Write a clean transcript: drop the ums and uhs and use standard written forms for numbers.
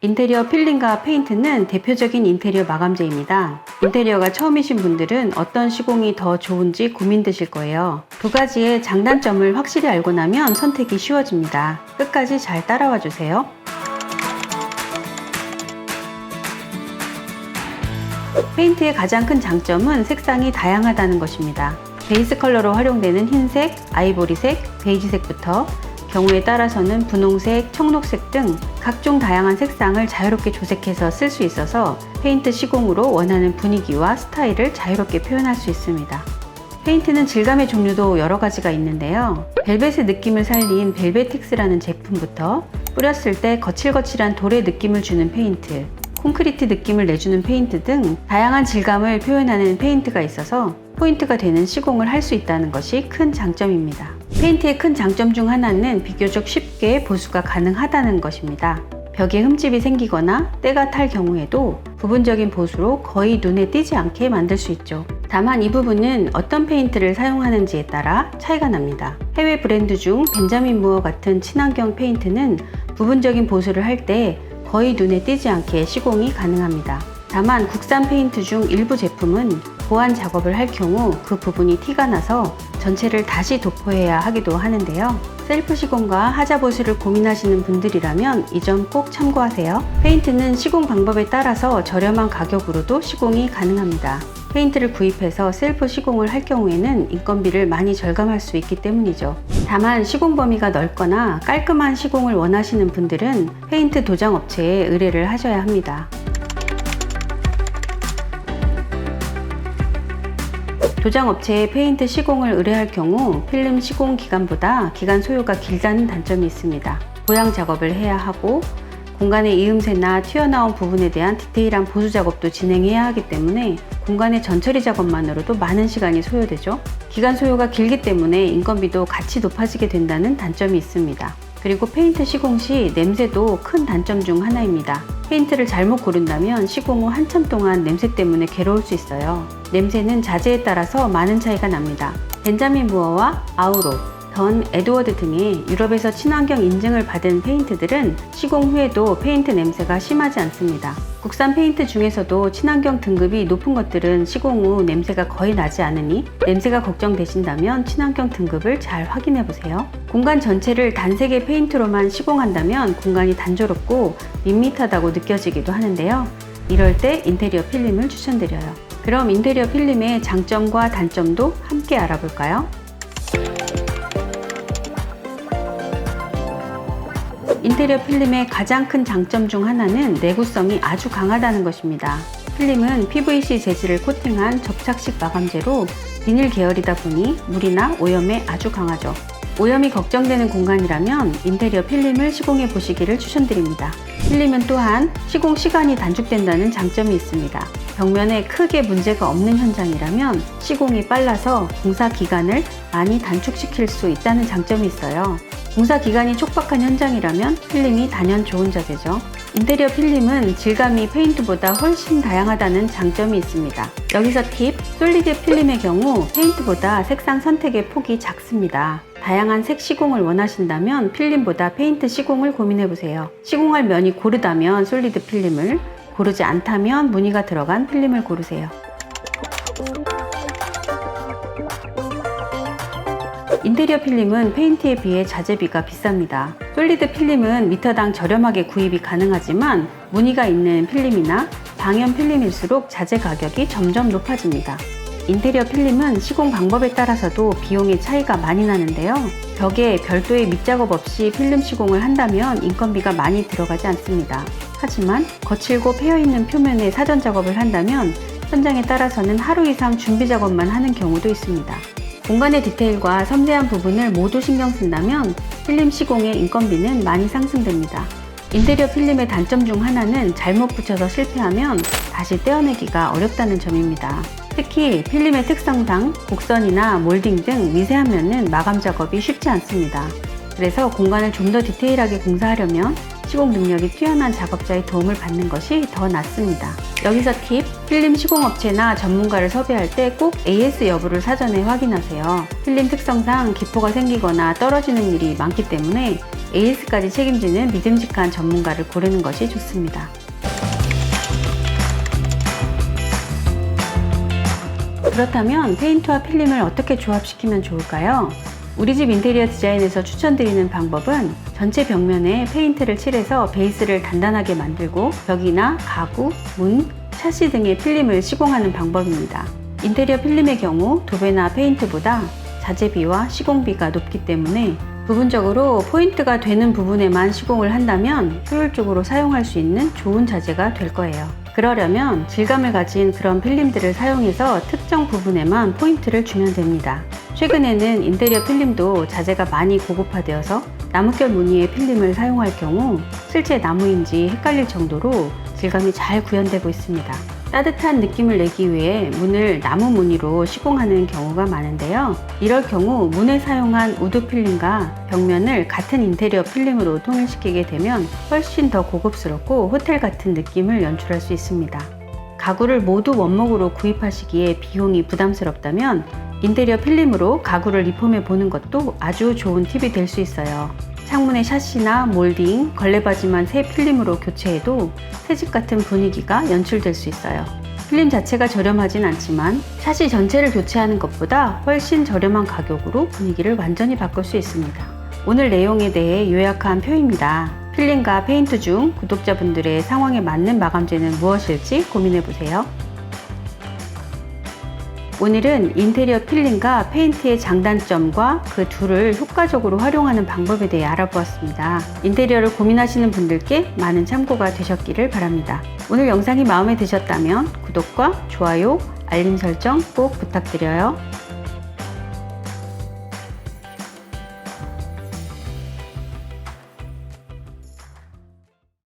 인테리어 필름과 페인트는 대표적인 인테리어 마감재입니다. 인테리어가 처음이신 분들은 어떤 시공이 더 좋은지 고민되실 거예요. 두 가지의 장단점을 확실히 알고 나면 선택이 쉬워집니다. 끝까지 잘 따라와 주세요. 페인트의 가장 큰 장점은 색상이 다양하다는 것입니다. 베이스 컬러로 활용되는 흰색, 아이보리색, 베이지색부터 경우에 따라서는 분홍색, 청록색 등 각종 다양한 색상을 자유롭게 조색해서 쓸 수 있어서 페인트 시공으로 원하는 분위기와 스타일을 자유롭게 표현할 수 있습니다. 페인트는 질감의 종류도 여러 가지가 있는데요. 벨벳의 느낌을 살린 벨베틱스라는 제품부터 뿌렸을 때 거칠거칠한 돌의 느낌을 주는 페인트, 콘크리트 느낌을 내주는 페인트 등 다양한 질감을 표현하는 페인트가 있어서 포인트가 되는 시공을 할 수 있다는 것이 큰 장점입니다. 페인트의 큰 장점 중 하나는 비교적 쉽게 보수가 가능하다는 것입니다. 벽에 흠집이 생기거나 때가 탈 경우에도 부분적인 보수로 거의 눈에 띄지 않게 만들 수 있죠. 다만 이 부분은 어떤 페인트를 사용하는지에 따라 차이가 납니다. 해외 브랜드 중 벤자민 무어 같은 친환경 페인트는 부분적인 보수를 할 때 거의 눈에 띄지 않게 시공이 가능합니다. 다만 국산 페인트 중 일부 제품은 보완 작업을 할 경우 그 부분이 티가 나서 전체를 다시 도포해야 하기도 하는데요. 셀프 시공과 하자 보수를 고민하시는 분들이라면 이 점 꼭 참고하세요. 페인트는 시공 방법에 따라서 저렴한 가격으로도 시공이 가능합니다. 페인트를 구입해서 셀프 시공을 할 경우에는 인건비를 많이 절감할 수 있기 때문이죠. 다만 시공 범위가 넓거나 깔끔한 시공을 원하시는 분들은 페인트 도장 업체에 의뢰를 하셔야 합니다. 도장 업체에 페인트 시공을 의뢰할 경우 필름 시공 기간보다 기간 소요가 길다는 단점이 있습니다. 보양 작업을 해야 하고 공간의 이음새나 튀어나온 부분에 대한 디테일한 보수 작업도 진행해야 하기 때문에 공간의 전처리 작업만으로도 많은 시간이 소요되죠. 기간 소요가 길기 때문에 인건비도 같이 높아지게 된다는 단점이 있습니다. 그리고 페인트 시공 시 냄새도 큰 단점 중 하나입니다. 페인트를 잘못 고른다면 시공 후 한참 동안 냄새 때문에 괴로울 수 있어요. 냄새는 자재에 따라서 많은 차이가 납니다. 벤자민 무어와 아우로, 던 에드워드 등의 유럽에서 친환경 인증을 받은 페인트들은 시공 후에도 페인트 냄새가 심하지 않습니다. 국산 페인트 중에서도 친환경 등급이 높은 것들은 시공 후 냄새가 거의 나지 않으니 냄새가 걱정되신다면 친환경 등급을 잘 확인해 보세요. 공간 전체를 단색의 페인트로만 시공한다면 공간이 단조롭고 밋밋하다고 느껴지기도 하는데요. 이럴 때 인테리어 필름을 추천드려요. 그럼 인테리어 필름의 장점과 단점도 함께 알아볼까요? 인테리어 필름의 가장 큰 장점 중 하나는 내구성이 아주 강하다는 것입니다. 필름은 PVC 재질을 코팅한 접착식 마감재로 비닐 계열이다 보니 물이나 오염에 아주 강하죠. 오염이 걱정되는 공간이라면 인테리어 필름을 시공해 보시기를 추천드립니다. 필름은 또한 시공 시간이 단축된다는 장점이 있습니다. 벽면에 크게 문제가 없는 현장이라면 시공이 빨라서 공사 기간을 많이 단축시킬 수 있다는 장점이 있어요. 공사 기간이 촉박한 현장이라면 필름이 단연 좋은 자재죠. 인테리어 필름은 질감이 페인트보다 훨씬 다양하다는 장점이 있습니다. 여기서 팁! 솔리드 필름의 경우 페인트보다 색상 선택의 폭이 작습니다. 다양한 색 시공을 원하신다면 필름보다 페인트 시공을 고민해보세요. 시공할 면이 고르다면 솔리드 필름을, 고르지 않다면 무늬가 들어간 필름을 고르세요. 인테리어 필름은 페인트에 비해 자재비가 비쌉니다. 솔리드 필름은 미터당 저렴하게 구입이 가능하지만 무늬가 있는 필름이나 방연 필름일수록 자재 가격이 점점 높아집니다. 인테리어 필름은 시공 방법에 따라서도 비용의 차이가 많이 나는데요. 벽에 별도의 밑작업 없이 필름 시공을 한다면 인건비가 많이 들어가지 않습니다. 하지만 거칠고 패여있는 표면에 사전 작업을 한다면 현장에 따라서는 하루 이상 준비 작업만 하는 경우도 있습니다. 공간의 디테일과 섬세한 부분을 모두 신경 쓴다면 필름 시공의 인건비는 많이 상승됩니다. 인테리어 필름의 단점 중 하나는 잘못 붙여서 실패하면 다시 떼어내기가 어렵다는 점입니다. 특히 필름의 특성상 곡선이나 몰딩 등 미세한 면은 마감 작업이 쉽지 않습니다. 그래서 공간을 좀 더 디테일하게 공사하려면 시공 능력이 뛰어난 작업자의 도움을 받는 것이 더 낫습니다. 여기서 팁! 필름 시공업체나 전문가를 섭외할 때 꼭 AS 여부를 사전에 확인하세요. 필름 특성상 기포가 생기거나 떨어지는 일이 많기 때문에 AS까지 책임지는 믿음직한 전문가를 고르는 것이 좋습니다. 그렇다면 페인트와 필름을 어떻게 조합시키면 좋을까요? 우리 집 인테리어 디자인에서 추천드리는 방법은 전체 벽면에 페인트를 칠해서 베이스를 단단하게 만들고 벽이나 가구, 문, 샤시 등의 필름을 시공하는 방법입니다. 인테리어 필름의 경우 도배나 페인트보다 자재비와 시공비가 높기 때문에 부분적으로 포인트가 되는 부분에만 시공을 한다면 효율적으로 사용할 수 있는 좋은 자재가 될 거예요. 그러려면 질감을 가진 그런 필름들을 사용해서 특정 부분에만 포인트를 주면 됩니다. 최근에는 인테리어 필름도 자재가 많이 고급화되어서 나뭇결 무늬의 필름을 사용할 경우 실제 나무인지 헷갈릴 정도로 질감이 잘 구현되고 있습니다. 따뜻한 느낌을 내기 위해 문을 나무 무늬로 시공하는 경우가 많은데요. 이럴 경우 문에 사용한 우드 필름과 벽면을 같은 인테리어 필름으로 통일시키게 되면 훨씬 더 고급스럽고 호텔 같은 느낌을 연출할 수 있습니다. 가구를 모두 원목으로 구입하시기에 비용이 부담스럽다면 인테리어 필름으로 가구를 리폼해 보는 것도 아주 좋은 팁이 될 수 있어요. 창문의 샤시나 몰딩, 걸레바지만 새 필름으로 교체해도 새집 같은 분위기가 연출될 수 있어요. 필름 자체가 저렴하진 않지만 샤시 전체를 교체하는 것보다 훨씬 저렴한 가격으로 분위기를 완전히 바꿀 수 있습니다. 오늘 내용에 대해 요약한 표입니다. 필름과 페인트 중 구독자분들의 상황에 맞는 마감재는 무엇일지 고민해보세요. 오늘은 인테리어 필름과 페인트의 장단점과 그 둘을 효과적으로 활용하는 방법에 대해 알아보았습니다. 인테리어를 고민하시는 분들께 많은 참고가 되셨기를 바랍니다. 오늘 영상이 마음에 드셨다면 구독과 좋아요, 알림 설정 꼭 부탁드려요.